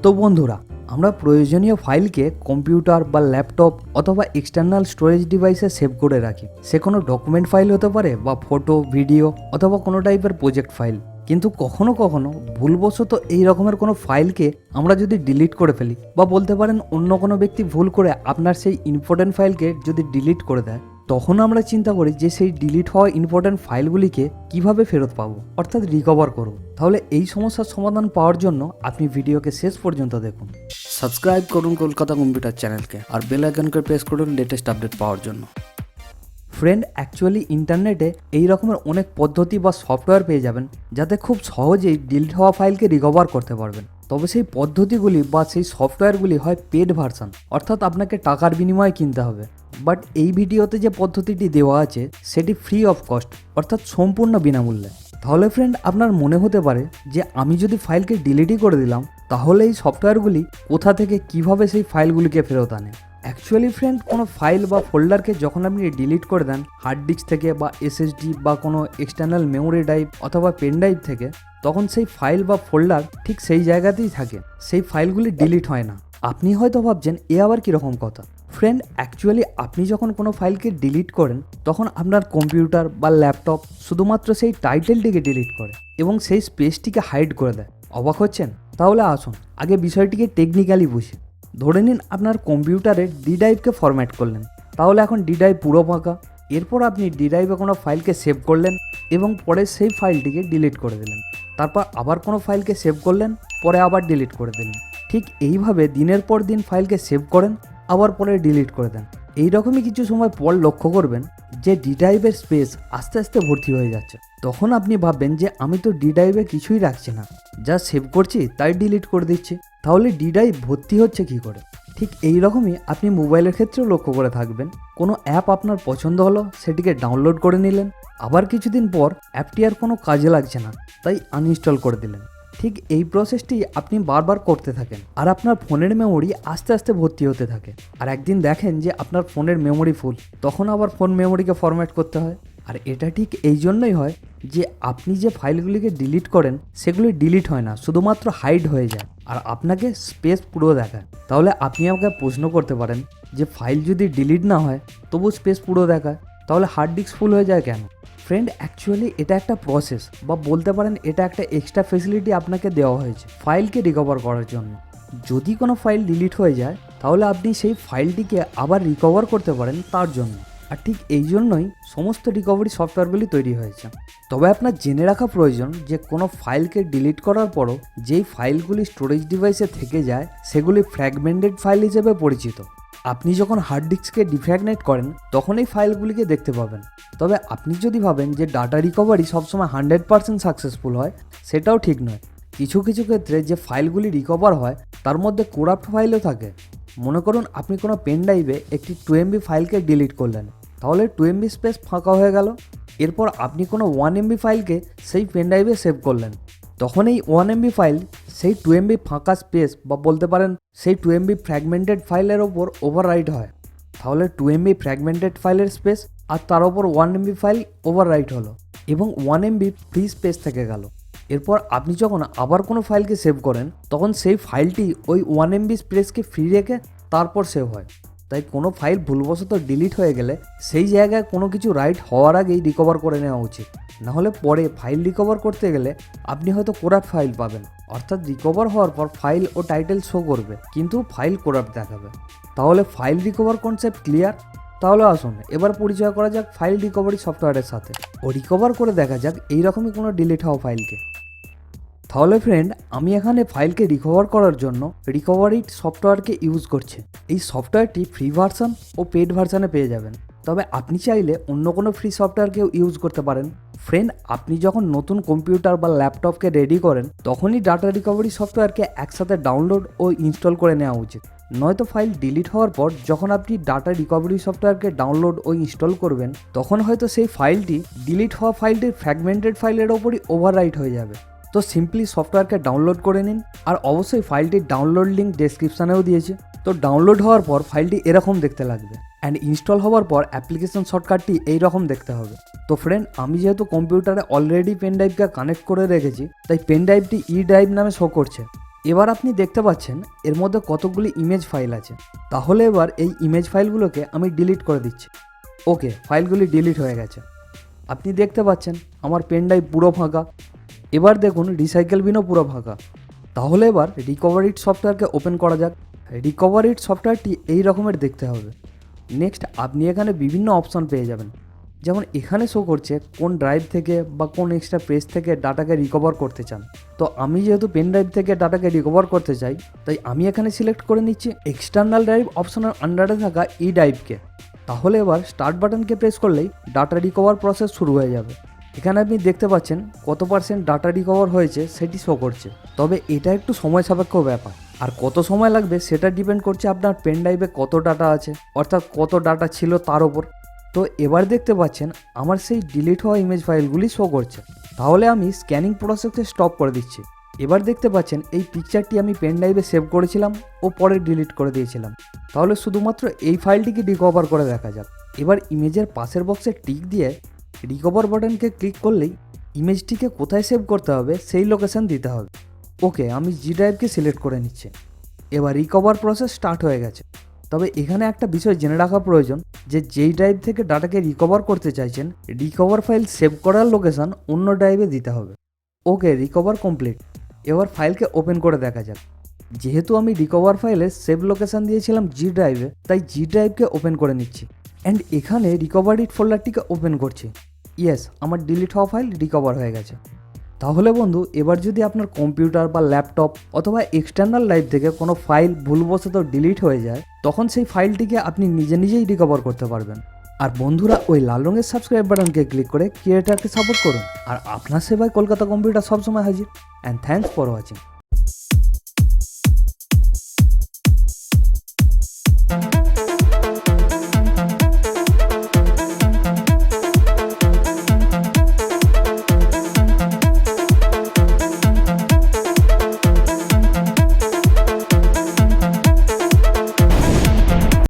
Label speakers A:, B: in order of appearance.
A: তো বন্ধুরা, আমরা প্রয়োজনীয় ফাইলকে কম্পিউটার বা ল্যাপটপ অথবা এক্সটার্নাল স্টোরেজ ডিভাইসে সেভ করে রাখি। সে কোনো ডকুমেন্ট ফাইল হতে পারে বা ফটো, ভিডিও অথবা কোনো টাইপের প্রজেক্ট ফাইল। কিন্তু কখনো কখনো ভুলবশত এই রকমের কোনো ফাইলকে আমরা যদি ডিলিট করে ফেলি, বা বলতে পারেন অন্য কোনো ব্যক্তি ভুল করে আপনার সেই ইম্পর্টেন্ট ফাইলকে যদি ডিলিট করে দেয়, তখন আমরা চিন্তা করি যে সেই ডিলিট হওয়া ইম্পর্টেন্ট ফাইলগুলিকে কিভাবে ফেরত পাবো, অর্থাৎ রিকভার করব। তাহলে এই সমস্যার সমাধান পাওয়ার জন্য আপনি ভিডিওকে শেষ পর্যন্ত দেখুন। সাবস্ক্রাইব করুন কলকাতা কম্পিউটার চ্যানেলকে, আর বেল আইকনকে প্রেস করুন লেটেস্ট আপডেট পাওয়ার জন্য। ফ্রেন্ড, অ্যাকচুয়ালি ইন্টারনেটে এই রকমের অনেক পদ্ধতি বা সফটওয়্যার পেয়ে যাবেন যাতে খুব সহজেই ডিলিট হওয়া ফাইলকে রিকভার করতে পারবেন। তবে সেই পদ্ধতিগুলি বা সেই সফটওয়্যারগুলি হয় পেড ভার্সন, অর্থাৎ আপনাকে টাকার বিনিময়ে কিনতে হবে। বাট এই ভিডিওতে যে পদ্ধতিটি দেওয়া আছে সেটি ফ্রি অফ কস্ট, অর্থাৎ সম্পূর্ণ বিনামূল্যে। তাহলে ফ্রেন্ড, আপনার মনে হতে পারে যে আমি যদি ফাইলকে ডিলিটই করে দিলাম, তাহলে এই সফটওয়্যারগুলি কোথা থেকে কিভাবে সেই ফাইলগুলিকে ফেরত আনে। অ্যাকচুয়ালি ফ্রেন্ড, কোনো ফাইল বা ফোল্ডারকে যখন আপনি ডিলিট করে দেন হার্ড ডিস্ক থেকে বা এসএসডি বা কোনো এক্সটার্নাল মেমোরি ড্রাইভ অথবা পেন ড্রাইভ থেকে, তখন সেই ফাইল বা ফোল্ডার ঠিক সেই জায়গাতেই থাকে, সেই ফাইলগুলি ডিলিট হয় না। আপনি হয়তো ভাবছেন এ আবার কীরকম কথা। ফ্রেন্ড, অ্যাকচুয়ালি আপনি যখন কোনো ফাইলকে ডিলিট করেন তখন আপনার কম্পিউটার বা ল্যাপটপ শুধুমাত্র সেই টাইটেলটিকে ডিলিট করে এবং সেই স্পেসটিকে হাইড করে দেয়। অবাক হচ্ছেন? তাহলে আসুন আগে বিষয়টিকে টেকনিক্যালি বুঝি। ধরে নিন আপনার কম্পিউটারে ডি ড্রাইভকে ফরম্যাট করলেন, তাহলে এখন ডি ড্রাইভ পুরো ফাঁকা। এরপর আপনি ডি ড্রাইভে কোনো ফাইলকে সেভ করলেন এবং পরে সেই ফাইলটিকে ডিলিট করে দিলেন। তারপর আবার কোনো ফাইলকে সেভ করলেন, পরে আবার ডিলিট করে দিলেন। ঠিক এইভাবে দিনের পর দিন ফাইলকে সেভ করেন, আবার পরে ডিলিট করে দেন। এইরকমই কিছু সময় পর লক্ষ্য করবেন যে ডি ড্রাইভের স্পেস আস্তে আস্তে ভর্তি হয়ে যাচ্ছে। তখন আপনি ভাববেন যে আমি তো ডি ড্রাইভে কিছুই রাখছি না, যা সেভ করছি তাই ডিলিট করে দিচ্ছি, তাহলে ডি ড্রাইভ ভর্তি হচ্ছে কী করে। ঠিক এই রকমই আপনি মোবাইলের ক্ষেত্রেও লক্ষ্য করে থাকবেন। কোনো অ্যাপ আপনার পছন্দ হলো, সেটিকে ডাউনলোড করে নিলেন, আবার কিছুদিন পর অ্যাপটি আর কোনো কাজে লাগছে না, তাই আনইনস্টল করে দিলেন। ঠিক এই প্রসেসটি আপনি বারবার করতে থাকেন, আর আপনার ফোনের মেমোরি আস্তে আস্তে ভর্তি হতে থাকে। আর একদিন দেখেন যে আপনার ফোনের মেমোরি ফুল, তখন আবার ফোন মেমোরিকে ফরম্যাট করতে হয়। আর এটা ঠিক এই জন্যই হয় যে আপনি যে ফাইলগুলিকে ডিলিট করেন সেগুলি ডিলিট হয় না, শুধুমাত্র হাইড হয়ে যায় আর আপনাকে স্পেস পুরো দেখায়। তাহলে আপনি আমাকে প্রশ্ন করতে পারেন যে ফাইল যদি ডিলিট না হয় তবু স্পেস পুরো দেখায়, তাহলে হার্ড ডিস্ক ফুল হয়ে যায় কেন? ফ্রেন্ড, অ্যাকচুয়ালি এটা একটা প্রসেস, বা বলতে পারেন এটা একটা এক্সট্রা ফেসিলিটি আপনাকে দেওয়া হয়েছে ফাইলকে রিকভার করার জন্য। যদি কোনো ফাইল ডিলিট হয়ে যায় তাহলে আপনি সেই ফাইলটিকে আবার রিকভার করতে পারেন তার জন্য। আর ঠিক এই জন্যই সমস্ত রিকভারি সফটওয়্যারগুলি তৈরি হয়েছে। তবে আপনার জেনে রাখা প্রয়োজন যে কোনো ফাইলকে ডিলিট করার পরও যেই ফাইলগুলি স্টোরেজ ডিভাইসে থেকে যায় সেগুলি ফ্র্যাগমেন্টেড ফাইল হিসেবে পরিচিত। আপনি যখন হার্ড ডিস্ককে ডিফ্র্যাগমেন্ট করেন তখন এই ফাইলগুলিকে দেখতে পাবেন। তবে আপনি যদি ভাবেন যে ডাটা রিকভারি সবসময় 100% সাকসেসফুল হয়, সেটাও ঠিক নয়। কিছু কিছু ক্ষেত্রে যে ফাইলগুলি রিকভার হয় তার মধ্যে করাপ্ট ফাইলও থাকে। মনে করুন আপনি কোনো পেন ড্রাইভে একটি 2 MB ফাইলকে ডিলিট করলেন, তাহলে 2 MB স্পেস ফাঁকা হয়ে গেল। এরপর আপনি কোনো 1 MB ফাইলকে সেই পেন ড্রাইভে সেভ করলেন, তখন এই 1 MB ফাইল সেই 2 MB ফাঁকা স্পেস, বা বলতে পারেন সেই 2 MB ফ্র্যাগমেন্টেড ফাইলের ওপর ওভাররাইট হয়। তাহলে 2 MB ফ্র্যাগমেন্টেড ফাইলের স্পেস আর তার ওপর 1 MB ফাইল ওভাররাইট হলো এবং 1 MB ফ্রি স্পেস থেকে গেল। এরপর আপনি যখন আবার কোনো ফাইলকে সেভ করেন তখন সেই ফাইলটি ওই 1 MB স্পেসকে ফ্রি রেখে তারপর সেভ হয়। তাই কোনো ফাইল ভুলবশত ডিলিট হয়ে গেলে সেই জায়গায় কোনো কিছু রাইট হওয়ার আগেই রিকভার করে নেওয়া উচিত। নাহলে পরে ফাইল রিকভার করতে গেলে আপনি হয়তো করাপ্ট ফাইল পাবেন, অর্থাৎ রিকভার হওয়ার পর ফাইল ও টাইটেল শো করবে কিন্তু ফাইল করাপ্ট দেখাবে। তাহলে ফাইল রিকভার কনসেপ্ট ক্লিয়ার? তাহলে আসুন এবার পরিচয় করা যাক ফাইল রিকভারি সফটওয়্যারের সাথে ও রিকভার করে দেখা যাক এইরকমই কোনো ডিলিট হওয়া ফাইলকে। তাহলে ফ্রেন্ড, আমি এখানে ফাইলকে রিকভার করার জন্য রিকভারি সফটওয়্যারকে ইউজ করছি। এই সফটওয়্যারটি ফ্রি ভার্সন ও পেড ভার্সনে পেয়ে যাবেন, তবে আপনি চাইলে অন্য কোনো ফ্রি সফটওয়্যারকেও ইউজ করতে পারেন। ফ্রেন্ড, আপনি যখন নতুন কম্পিউটার বা ল্যাপটপকে রেডি করেন তখনই ডাটা রিকভারি সফটওয়্যারকে একসাথে ডাউনলোড ও ইনস্টল করে নেওয়া উচিত। নয়তো ফাইল ডিলিট হওয়ার পর যখন আপনি ডাটা রিকভারি সফটওয়্যারকে ডাউনলোড ও ইনস্টল করবেন তখন হয়তো সেই ফাইলটি ডিলিট হওয়া ফাইলটির ফ্র্যাগমেন্টেড ফাইলের ওপরই ওভাররাইট হয়ে যাবে। তো সিম্পলি সফটওয়্যারকে ডাউনলোড করে নিন, আর অবশ্যই ফাইলটির ডাউনলোড লিঙ্ক ডেসক্রিপশানেও দিয়েছে। তো ডাউনলোড হওয়ার পর ফাইলটি এরকম দেখতে লাগবে, অ্যান্ড ইনস্টল হওয়ার পর অ্যাপ্লিকেশন শর্টকাটটি এইরকম দেখতে হবে। তো ফ্রেন্ড, আমি যেহেতু কম্পিউটারে অলরেডি পেন ড্রাইভকে কানেক্ট করে রেখেছি তাই পেন ড্রাইভটি ই ড্রাইভ নামে শো করছে। এবার আপনি দেখতে পাচ্ছেন এর মধ্যে কতগুলি ইমেজ ফাইল আছে। তাহলে এবার এই ইমেজ ফাইলগুলোকে আমি ডিলিট করে দিচ্ছি। ওকে, ফাইলগুলি ডিলিট হয়ে গেছে। আপনি দেখতে পাচ্ছেন আমার পেন ড্রাইভ পুরো ফাঁকা। এবার দেখুন রিসাইকেল বিনও পুরো ফাঁকা। তাহলে এবার রিকভার ইট সফটওয়্যারকে ওপেন করা যাক। রিকভার ইট সফটওয়্যারটি এই রকমের দেখতে হবে। নেক্সট আপনি এখানে বিভিন্ন অপশান পেয়ে যাবেন। যেমন এখানে শো করছে কোন ড্রাইভ থেকে বা কোন এক্সট্রা পেজ থেকে ডাটাকে রিকভার করতে চান। তো আমি যেহেতু পেন ড্রাইভ থেকে ডাটাকে রিকভার করতে চাই, তাই আমি এখানে সিলেক্ট করে নিচ্ছি এক্সটার্নাল ড্রাইভ অপশনের আন্ডারে থাকা ই ড্রাইভকে। তাহলে এবার স্টার্ট বাটনকে প্রেস করলেই ডাটা রিকভার প্রসেস শুরু হয়ে যাবে। এখানে আপনি দেখতে পাচ্ছেন কত % ডাটা রিকভার হয়েছে সেটি শো করছে। তবে এটা একটু সময় সাপেক্ষ ব্যাপার, আর কত সময় লাগবে সেটা ডিপেন্ড করছে আপনার পেন ড্রাইভে কত ডাটা আছে, অর্থাৎ কত ডাটা ছিল তার ওপর। তো এবার দেখতে পাচ্ছেন আমার সেই ডিলিট হওয়া ইমেজ ফাইলগুলি শো করছে। তাহলে আমি স্ক্যানিং প্রসেসকে স্টপ করে দিচ্ছি। এবার দেখতে পাচ্ছেন এই পিকচারটি আমি পেন ড্রাইভে সেভ করেছিলাম ও পরে ডিলিট করে দিয়েছিলাম। তাহলে শুধুমাত্র এই ফাইলটিকে রিকভার করে দেখা যাক। এবার ইমেজের পাশের বক্সে টিক দিয়ে রিকভার বাটনকে ক্লিক করলেই ইমেজটিকে কোথায় সেভ করতে হবে সেই লোকেশন দিতে হবে। ওকে, আমি জি ড্রাইভকে সিলেক্ট করে নিচ্ছি। এবার রিকভার প্রসেস স্টার্ট হয়ে গেছে। তবে এখানে একটা বিষয় জেনে রাখা প্রয়োজন যে যেই ড্রাইভ থেকে ডাটাকে রিকভার করতে চাইছেন, রিকভার ফাইল সেভ করার লোকেশন অন্য ড্রাইভে দিতে হবে। ওকে, রিকভার কমপ্লিট। এবার ফাইলকে ওপেন করে দেখা যাক। যেহেতু আমি রিকভার ফাইলের সেভ লোকেশন দিয়েছিলাম জি ড্রাইভে, তাই জি ড্রাইভকে ওপেন করে নিচ্ছি অ্যান্ড এখানে রিকভার ইট ফোল্ডারটিকে ওপেন করছি। ইয়েস, আমার ডিলিট হওয়া ফাইল রিকভার হয়ে গেছে। তাহলে বন্ধু, এবার যদি আপনার কম্পিউটার বা ল্যাপটপ অথবা এক্সটার্নাল ড্রাইভ থেকে কোনো ফাইল ভুলবশত ডিলিট হয়ে যায়, তখন সেই ফাইলটিকে আপনি নিজে নিজেই রিকভার করতে পারবেন। আর বন্ধুরা, ওই লাল রঙের সাবস্ক্রাইব বাটনকে ক্লিক করে ক্রিয়েটারকে সাপোর্ট করুন। আর আপনার সেবায় কলকাতা কম্পিউটার সবসময় হাজির। And thanks for watching.